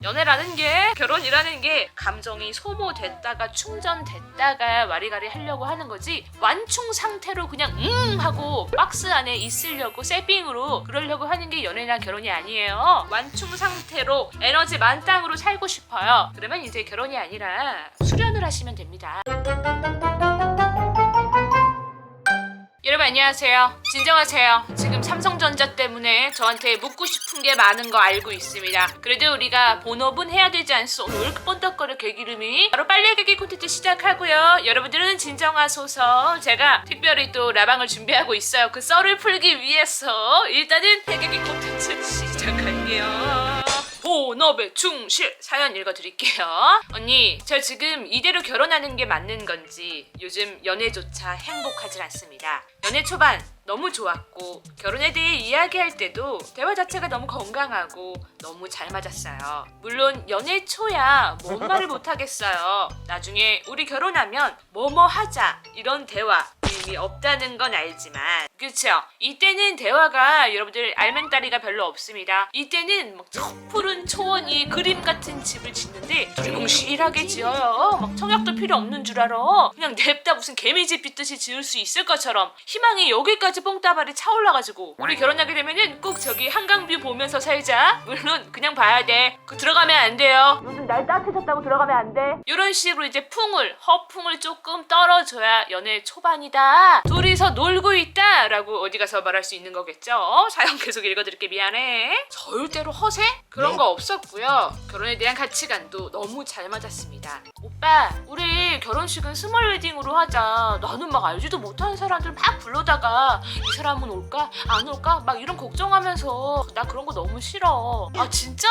연애라는 게, 결혼이라는 게 감정이 소모됐다가 충전됐다가 와리가리 하려고 하는 거지, 완충 상태로 그냥 하고 박스 안에 있으려고 세빙으로 그러려고 하는 게 연애나 결혼이 아니에요. 완충 상태로 에너지 만땅으로 살고 싶어요. 그러면 이제 결혼이 아니라 수련을 하시면 됩니다. 여러분 안녕하세요. 진정하세요. 지금 삼성전자 때문에 저한테 묻고 싶은 게 많은 거 알고 있습니다. 그래도 우리가 본업은 해야 되지 않소? 오늘 왜 이렇게 번덕거려 개기름이? 바로 빨리 개기 콘텐츠 시작하고요. 여러분들은 진정하소서. 제가 특별히 또 라방을 준비하고 있어요. 그 썰을 풀기 위해서 일단은 개기 콘텐츠 시작할게요. 본업에 충실! 사연 읽어드릴게요. 언니, 저 지금 이대로 결혼하는 게 맞는 건지 요즘 연애조차 행복하지 않습니다. 연애 초반 너무 좋았고 결혼에 대해 이야기할 때도 대화 자체가 너무 건강하고 너무 잘 맞았어요. 물론 연애 초야 뭔 말을 못하겠어요. 나중에 우리 결혼하면 뭐뭐 하자 이런 대화 의미 없다는 건 알지만, 그쵸? 이때는 대화가 여러분들 알맹다리가 별로 없습니다. 이때는 막 푸른 초원이 그림 같은 집을 짓는데 두리뭉실하게 지어요. 막 청약도 필요 없는 줄 알아. 그냥 냅다 무슨 개미집 짓듯이 지을 수 있을 것처럼 희망이 여기까지 뽕따발이 차올라가지고 우리 결혼하게 되면은 꼭 저기 한강뷰 보면서 살자. 물론 그냥 봐야 돼. 그 들어가면 안 돼요. 요즘 날 따뜻해졌다고 들어가면 안 돼. 이런 식으로 이제 허풍을 조금 떨어줘야 연애 초반이다, 둘이서 놀고 있다 라고 어디 가서 말할 수 있는 거겠죠. 사연 계속 읽어드릴게. 미안해. 절대로 허세? 그런 거 없었고요. 결혼에 대한 가치관도 너무 잘 맞았습니다. 오빠, 우리 결혼식은 스몰 웨딩으로 하자. 나는 막 알지도 못하는 사람들 막 불러다가 이 사람은 올까? 안 올까? 막 이런 걱정하면서 나 그런 거 너무 싫어. 아 진짜?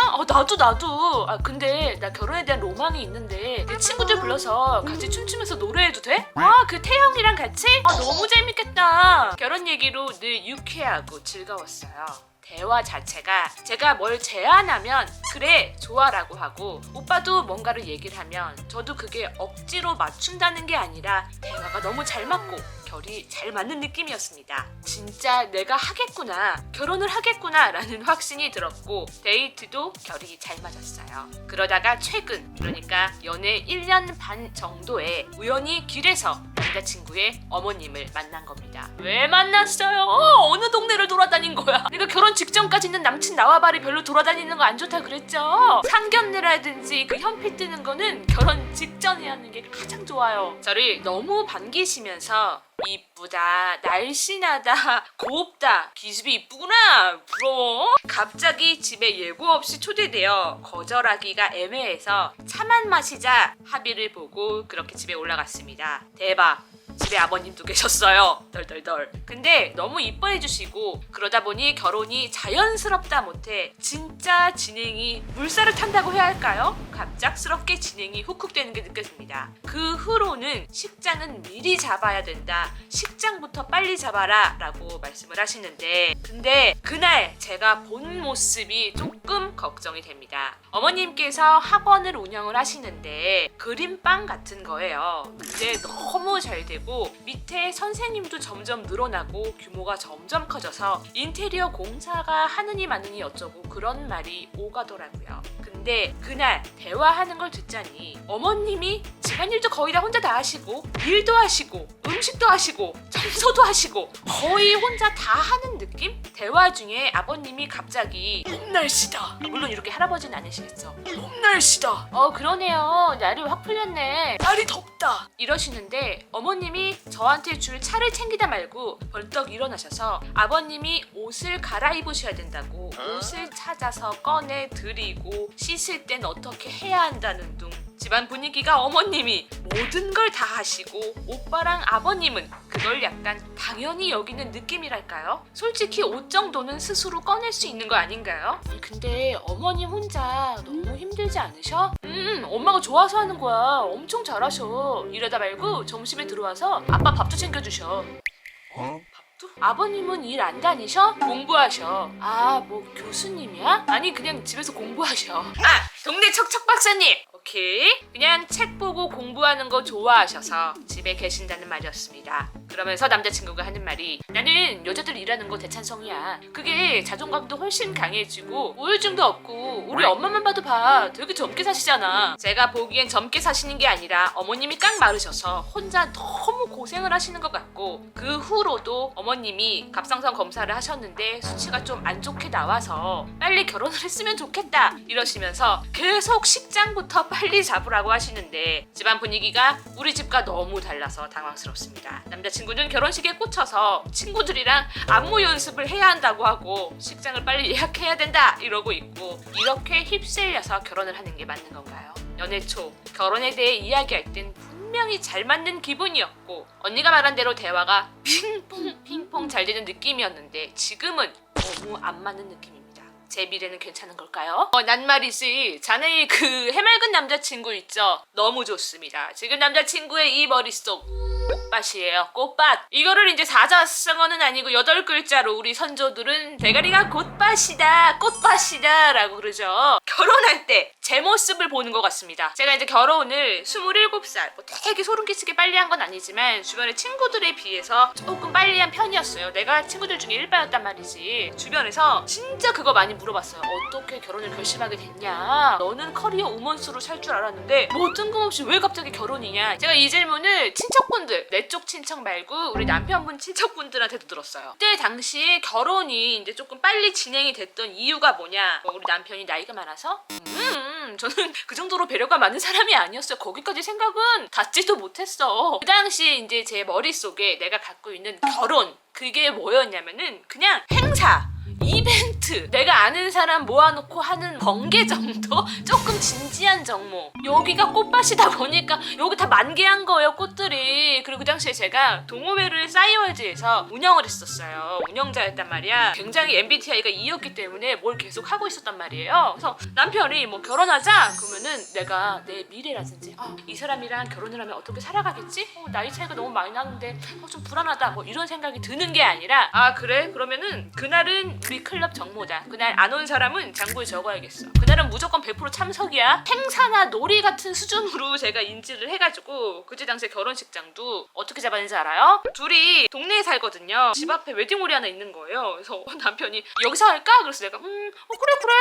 나도. 아 근데 나 결혼에 대한 로망이 있는데 내 친구들 불러서 같이 춤추면서 노래해도 돼? 그 태영이랑 같이? 너무 재밌겠다. 결혼 얘기로 늘 유쾌하고 즐거웠어요. 대화 자체가 제가 뭘 제안하면 그래 좋아라고 하고, 오빠도 뭔가를 얘기를 하면 저도 그게 억지로 맞춘다는 게 아니라 대화가 너무 잘 맞고 결이 잘 맞는 느낌이었습니다. 진짜 내가 하겠구나, 결혼을 하겠구나 라는 확신이 들었고 데이트도 결이 잘 맞았어요. 그러다가 최근, 그러니까 연애 1년 반 정도에 우연히 길에서 남자친구의 어머님을 만난 겁니다. 왜 만났어요? 어느 동네를 돌아다닌 거야? 내가 결혼 직전까지는 남친 나와바리 별로 돌아다니는 거 안 좋다 그랬죠? 상견례라든지 그 현피 뜨는 거는 결혼 직전에 하는 게 가장 좋아요. 저를 너무 반기시면서 이쁘다, 날씬하다, 곱다, 기습이 이쁘구나, 부러워. 갑자기 집에 예고 없이 초대되어 거절하기가 애매해서 차만 마시자 합의를 보고 그렇게 집에 올라갔습니다. 대박. 집에 아버님도 계셨어요. 덜덜덜. 근데 너무 이뻐해 주시고 그러다 보니 결혼이 자연스럽다 못해 진짜 진행이 물살을 탄다고 해야 할까요? 갑작스럽게 진행이 훅훅 되는 게 느껴집니다. 그 후로는 식장은 미리 잡아야 된다, 식장부터 빨리 잡아라 라고 말씀을 하시는데, 근데 그날 제가 본 모습이 조금 걱정이 됩니다. 어머님께서 학원을 운영을 하시는데 그림빵 같은 거예요. 근데 너무 잘 되고 밑에 선생님도 점점 늘어나고 규모가 점점 커져서 인테리어 공사가 하느니 마느니 어쩌고 그런 말이 오가더라고요. 근데 그날 대화하는 걸 듣자니 어머님이 집안일도 거의 다 혼자 다 하시고 일도 하시고 음식도 하시고 청소도 하시고 거의 혼자 다 하는 느낌? 대화 중에 아버님이 갑자기 너무 날씨다, 물론 이렇게 할아버지는 아니시겠죠, 너무 날씨다, 그러네요, 날이 확 풀렸네, 날이 덥다 이러시는데 어머님이 저한테 줄 차를 챙기다 말고 벌떡 일어나셔서 아버님이 옷을 갈아입으셔야 된다고 옷을 찾아서 꺼내 드리고 씻을 땐 어떻게 해야 한다는 둥, 집안 분위기가 어머님이 모든 걸 다 하시고 오빠랑 아버님은 그걸 약간 당연히 여기는 느낌이랄까요? 솔직히 옷 정도는 스스로 꺼낼 수 있는 거 아닌가요? 근데 어머님 혼자 너무 힘들지 않으셔? 엄마가 좋아서 하는 거야. 엄청 잘하셔. 이러다 말고 점심에 들어와서 아빠 밥도 챙겨주셔. 밥도? 아버님은 일 안 다니셔? 공부하셔. 뭐 교수님이야? 아니 그냥 집에서 공부하셔. 동네 척척 박사님! 오케이. 그냥 책 보고 공부하는 거 좋아하셔서 집에 계신다는 말이었습니다. 그러면서 남자친구가 하는 말이 나는 여자들 일하는 거 대찬성이야. 그게 자존감도 훨씬 강해지고 우울증도 없고 우리 엄마만 봐도 봐. 되게 젊게 사시잖아. 제가 보기엔 젊게 사시는 게 아니라 어머님이 깡 마르셔서 혼자 너무 고생을 하시는 것 같고 그 후로도 어머님이 갑상선 검사를 하셨는데 수치가 좀 안 좋게 나와서 빨리 결혼을 했으면 좋겠다 이러시면서 계속 식장부터 빨리 잡으라고 하시는데 집안 분위기가 우리 집과 너무 달라서 당황스럽습니다. 남자친구는 결혼식에 꽂혀서 친구들이랑 안무 연습을 해야 한다고 하고 식장을 빨리 예약해야 된다 이러고 있고 이렇게 휩쓸려서 결혼을 하는 게 맞는 건가요? 연애 초 결혼에 대해 이야기할 땐 분명히 잘 맞는 기분이었고 언니가 말한 대로 대화가 핑퐁 잘 되는 느낌이었는데 지금은 너무 안 맞는 느낌입니다. 제 미래는 괜찮은 걸까요? 난 말이지 자네의 그 해맑은 남자친구 있죠? 너무 좋습니다. 지금 남자친구의 이 머릿속 꽃밭이에요. 꽃밭. 이거를 이제 사자성어는 아니고 8글자로 우리 선조들은 대가리가 꽃밭이다 꽃밭이다 라고 그러죠. 결혼할 때 제 모습을 보는 것 같습니다. 제가 이제 결혼을 27살 뭐 되게 소름 끼치게 빨리 한 건 아니지만 주변의 친구들에 비해서 조금 빨리 한 편이었어요. 내가 친구들 중에 일바였단 말이지. 주변에서 진짜 그거 많이 물어봤어요. 어떻게 결혼을 결심하게 됐냐? 너는 커리어 우먼수로 살 줄 알았는데 뭐 뜬금없이 왜 갑자기 결혼이냐? 제가 이 질문을 친척분들 내 쪽 친척 말고 우리 남편분 친척분들한테도 들었어요. 그때 당시에 결혼이 이제 조금 빨리 진행이 됐던 이유가 뭐냐? 우리 남편이 나이가 많아서? 저는 그 정도로 배려가 많은 사람이 아니었어요. 거기까지 생각은 닿지도 못했어. 그 당시에 이제 제 머릿속에 내가 갖고 있는 결혼 그게 뭐였냐면은 그냥 행사 이벤트 내가 아는 사람 모아놓고 하는 번개 정도? 조금 진지한 정모. 여기가 꽃밭이다 보니까 여기 다 만개한 거예요 꽃들이. 그리고 그 당시에 제가 동호회를 싸이월드에서 운영을 했었어요. 운영자였단 말이야. 굉장히 MBTI가 E였기 때문에 뭘 계속 하고 있었단 말이에요. 그래서 남편이 뭐 결혼하자 그러면은 내가 내 미래라든지 이 사람이랑 결혼을 하면 어떻게 살아가겠지? 나이 차이가 너무 많이 나는데 좀 불안하다 뭐 이런 생각이 드는 게 아니라 그래? 그러면은 그날은 우리 클럽 정모다. 그날 안 온 사람은 장부에 적어야겠어. 그날은 무조건 100% 참석이야. 행사나 놀이 같은 수준으로 제가 인지를 해가지고 그때 당시에 결혼식장도 어떻게 잡았는지 알아요? 둘이 동네에 살거든요. 집 앞에 웨딩홀이 하나 있는 거예요. 그래서 남편이 여기서 할까? 그래서 내가 그래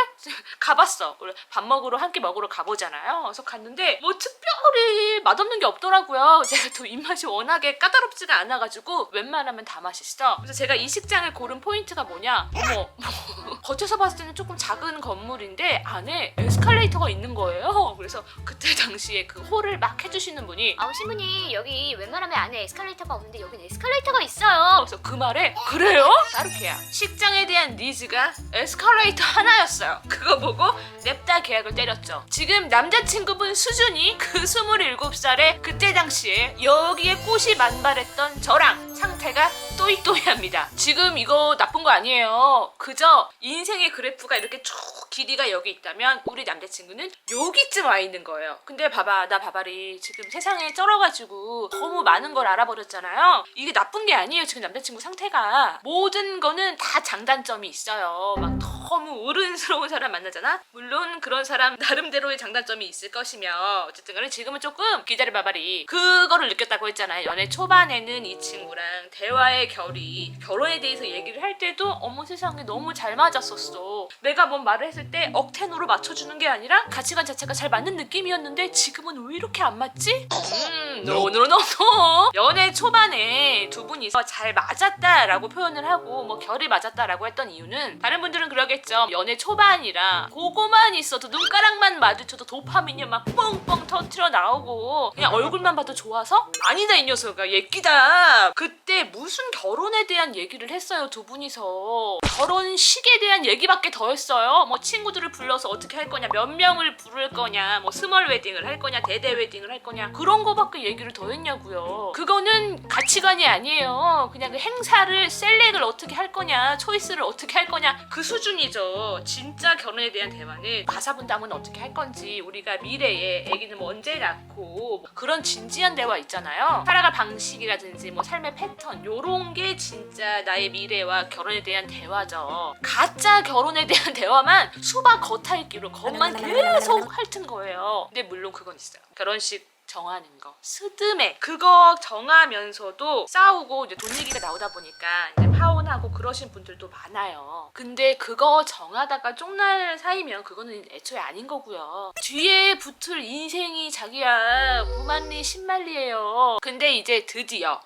가봤어. 원래 밥 먹으러 한 끼 먹으러 가보잖아요. 그래서 갔는데 뭐 특별히 맛없는 게 없더라고요. 제가 또 입맛이 워낙에 까다롭지가 않아가지고 웬만하면 다 맛있어. 그래서 제가 이 식장을 고른 포인트가 뭐냐? 어머 겉에서 봤을 때는 조금 작은 건물인데 안에 에스컬레이터가 있는 거예요. 그래서 그때 당시에 그 홀을 막 해주시는 분이 신부님 여기 웬만하면 안에 에스컬레이터가 없는데 여긴 에스컬레이터가 있어요. 그래서 그 말에 그래요? 나르케야 식장에 대한 니즈가 에스컬레이터 하나였어요. 그거 보고 냅다 계약을 때렸죠. 지금 남자친구분 수준이 그 27살에 그때 당시에 여기에 꽃이 만발했던 저랑 상태가 또이또이합니다. 지금 이거 나쁜 거 아니에요. 그저 인생의 그래프가 이렇게 쭉 길이가 여기 있다면 우리 남자친구는 여기쯤 와 있는 거예요. 근데 봐봐 나 바바리 지금 세상에 쩔어가지고 너무 많은 걸 알아버렸잖아요. 이게 나쁜 게 아니에요. 지금 남자친구 상태가 모든 거는 다 장단점이 있어요. 막 너무 어른스러운 사람 만나잖아. 물론 그런 사람 나름대로의 장단점이 있을 것이며 어쨌든 간에 지금은 조금 기다려 바바리 그거를 느꼈다고 했잖아요. 연애 초반에는 이 친구랑 대화의 결이 결혼에 대해서 얘기를 할 때도 어머 세상에 너무 잘 맞았었어. 내가 뭔 말을 했을 때 억텐으로 맞춰주는 게 아니라 가치관 자체가 잘 맞는 느낌이었는데 지금은 왜 이렇게 안 맞지? 노. 연애 초반에 두 분이서 잘 맞았다라고 표현을 하고 뭐 결이 맞았다라고 했던 이유는 다른 분들은 그러겠죠. 연애 초반이라 그거만 있어도 눈가락만 마주쳐도 도파민이 막 뻥뻥 터트려 나오고 그냥 얼굴만 봐도 좋아서 아니다 이 녀석아 예끼다. 그때 무슨 결혼에 대한 얘기를 했어요 두 분이서. 결혼식에 대한 얘기밖에 더 했어요. 뭐 친구들을 불러서 어떻게 할 거냐 몇 명을 부를 거냐 뭐 스몰 웨딩을 할 거냐 대대 웨딩을 할 거냐 그런 거밖에 얘기를 더 했냐고요. 그거는 가치관이 아니에요. 그냥 그 행사를 셀렉을 어떻게 할 거냐 초이스를 어떻게 할 거냐 그 수준이죠. 진짜 결혼에 대한 대화는 가사분담은 어떻게 할 건지 우리가 미래에 아기는 뭐 언제 낳고 뭐 그런 진지한 대화 있잖아요. 살아갈 방식이라든지 뭐 삶의 패턴 요런 게 진짜 나의 미래와 결혼에 대한 대화죠. 가짜 결혼에 대한 대화만 수박 겉핥기로 겉만 계속 핥은 거예요. 근데 물론 그건 있어요. 결혼식 정하는 거, 스드메 그거 정하면서도 싸우고 이제 돈 얘기가 나오다 보니까 이제 파혼하고 그러신 분들도 많아요. 근데 그거 정하다가 쪽날 사이면 그거는 애초에 아닌 거고요. 뒤에 붙을 인생이 자기야 9만리 10만리예요. 근데 이제 드디어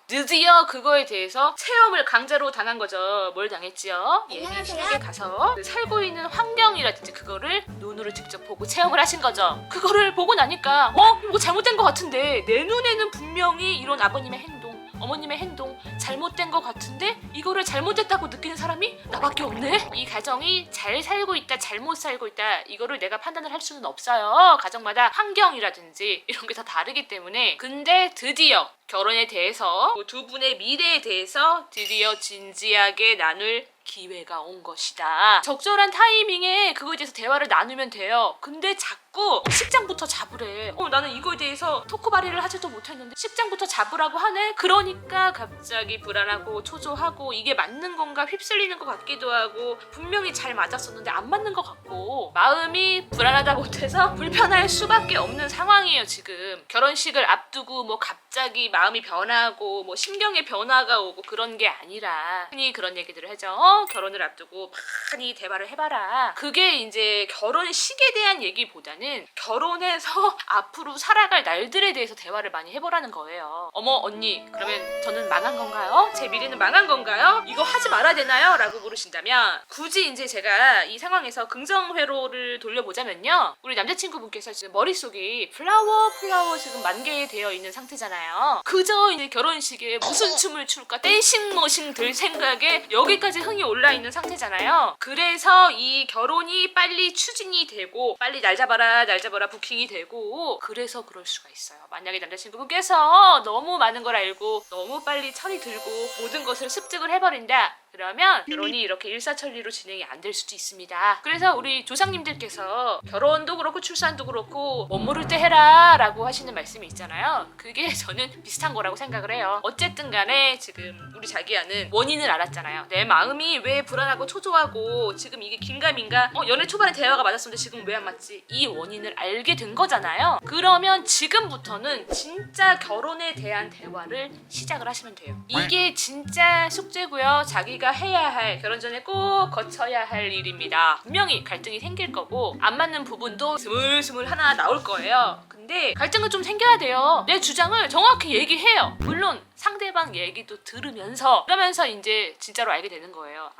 그거에 대해서 체험을 강제로 당한 거죠. 뭘 당했지요? 예비신에게 가서 살고 있는 환경이라든지 그거를 눈으로 직접 보고 체험을 하신 거죠. 그거를 보고 나니까 이거 잘못된 것 같은데 내 눈에는 분명히 이런 아버님의 행동 어머님의 행동 잘못된 것 같은데 이거를 잘못됐다고 느끼는 사람이 나밖에 없네? 이 가정이 잘 살고 있다 잘못 살고 있다 이거를 내가 판단을 할 수는 없어요. 가정마다 환경이라든지 이런 게 다 다르기 때문에. 근데 드디어 결혼에 대해서 두 분의 미래에 대해서 드디어 진지하게 나눌 기회가 온 것이다. 적절한 타이밍에 그거에 대해서 대화를 나누면 돼요. 근데 자꾸 식장부터 잡으래. 나는 이거에 대해서 토크 발휘를 하지도 못했는데 식장부터 잡으라고 하네? 그러니까 갑자기 불안하고 초조하고 이게 맞는 건가 휩쓸리는 것 같기도 하고 분명히 잘 맞았었는데 안 맞는 것 같고 마음이 불안하다 못해서 불편할 수밖에 없는 상황이에요. 지금 결혼식을 앞두고 뭐 갑자기 마음이 변하고 뭐 심경의 변화가 오고 그런 게 아니라 흔히 그런 얘기들을 하죠. 결혼을 앞두고 많이 대화를 해봐라. 그게 이제 결혼식에 대한 얘기보다는 결혼해서 앞으로 살아갈 날들에 대해서 대화를 많이 해보라는 거예요. 어머 언니 그러면 저는 망한 건가요? 제 미래는 망한 건가요? 이거 하지 말아야 되나요? 라고 물으신다면 굳이 이제 제가 이 상황에서 긍정회로를 돌려보자면요. 우리 남자친구분께서 지금 머릿속이 플라워 지금 만개되어 있는 상태잖아요. 그저 이제 결혼식에 무슨 춤을 출까 댄싱머신 들 생각에 여기까지 흥이 올라있는 상태잖아요. 그래서 이 결혼이 빨리 추진이 되고 빨리 날 잡아라 부킹이 되고 그래서 그럴 수가 있어요. 만약에 남자친구분께서 너무 많은 걸 알고 너무 빨리 철이 들고 모든 것을 습득을 해버린다. 그러면 결혼이 이렇게 일사천리로 진행이 안 될 수도 있습니다. 그래서 우리 조상님들께서 결혼도 그렇고 출산도 그렇고 못 모를 때 해라 라고 하시는 말씀이 있잖아요. 그게 저는 비슷한 거라고 생각을 해요. 어쨌든 간에 지금 우리 자기야는 원인을 알았잖아요. 내 마음이 왜 불안하고 초조하고 지금 이게 긴가민가 연애 초반에 대화가 맞았었는데 지금 왜 안 맞지? 이 원인을 알게 된 거잖아요. 그러면 지금부터는 진짜 결혼에 대한 대화를 시작을 하시면 돼요. 이게 진짜 숙제고요. 자기가 해야 할 결혼 전에 꼭 거쳐야 할 일입니다. 분명히 갈등이 생길 거고 안 맞는 부분도 스물스물 하나 나올 거예요. 근데 갈등은 좀 생겨야 돼요. 내 주장을 정확히 얘기해요. 물론 상대방 얘기도 들으면서 그러면서 이제 진짜로 알게 되는 거예요.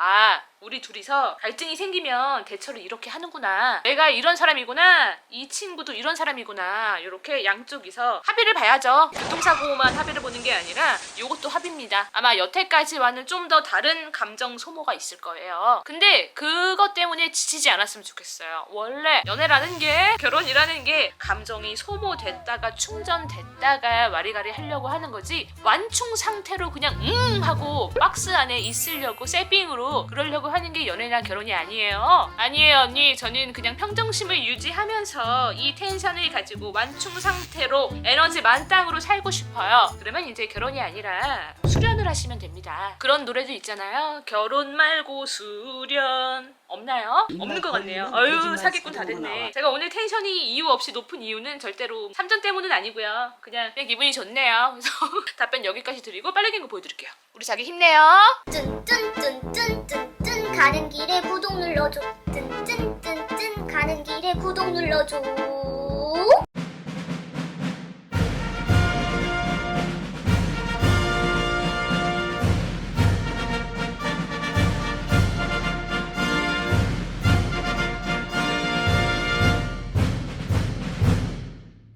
우리 둘이서 갈등이 생기면 대처를 이렇게 하는구나. 내가 이런 사람이구나. 이 친구도 이런 사람이구나. 이렇게 양쪽이서 합의를 봐야죠. 교통사고만 합의를 보는 게 아니라 이것도 합의입니다. 아마 여태까지와는 좀 더 다른 감정 소모가 있을 거예요. 근데 그것 때문에 지치지 않았으면 좋겠어요. 원래 연애라는 게 결혼이라는 게 감정이 소모됐다가 충전됐다가 와리가리 하려고 하는 거지 완충 상태로 그냥 하고 박스 안에 있으려고 세핑으로 그러려고 하는 게 연애나 결혼이 아니에요. 아니에요 언니. 저는 그냥 평정심을 유지하면서 이 텐션을 가지고 완충 상태로 에너지 만땅으로 살고 싶어요. 그러면 이제 결혼이 아니라 수련을 하시면 됩니다. 그런 노래도 있잖아요. 결혼 말고 수련. 없나요? 없는 것 같네요. 아유 사기꾼 다 됐네. 제가 오늘 텐션이 이유 없이 높은 이유는 절대로 삼전 때문은 아니고요. 그냥 기분이 좋네요. 그래서 답변 여기까지 드리고 빨리 갱고 보여드릴게요. 우리 자기 힘내요. 뚠뚠뚠뚠뚠뚠 가는 길에 구독 눌러줘. 뚠뚠뚠뚠 가는 길에 구독 눌러줘.